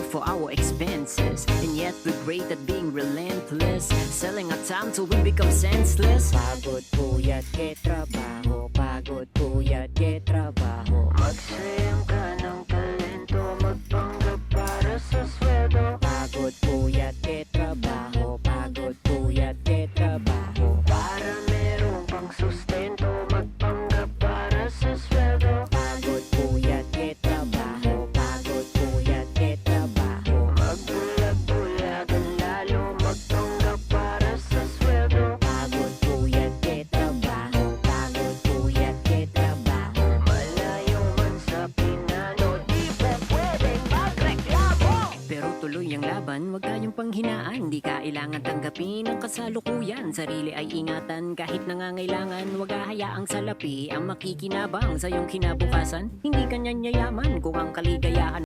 for our expenses. And yet we're great at being relentless, selling our time till we become senseless. Pagod puyat ke trabaho, pagod puyat ke trabaho. Magsayang ka ng talento, magpanggap para sa sweldo. Pagod puyat ke trabaho, pagod puyat ke trabaho. Para meron pang sustento, magpanggap para sa sweldo. Pagod puyat ke trabaho, pagod puyat ke trabaho. Magbulag-bulagan lalo, magpanggap para sa sweldo. Pagod puyat ke trabaho, pagod puyat ke trabaho. Malayo man sa pinano, di po pwedeng magreklamo. Pero tuloy ang laban, wag tayong panghinaan. Di kailangan tanggapin ang kasalukuyan. Sarili ay ingatan kahit nangangailangan. Wag hahayaang salapi ang makikinabang sa iyong kinabukasan. Hindi kanya yayaman kung ang kaligayahan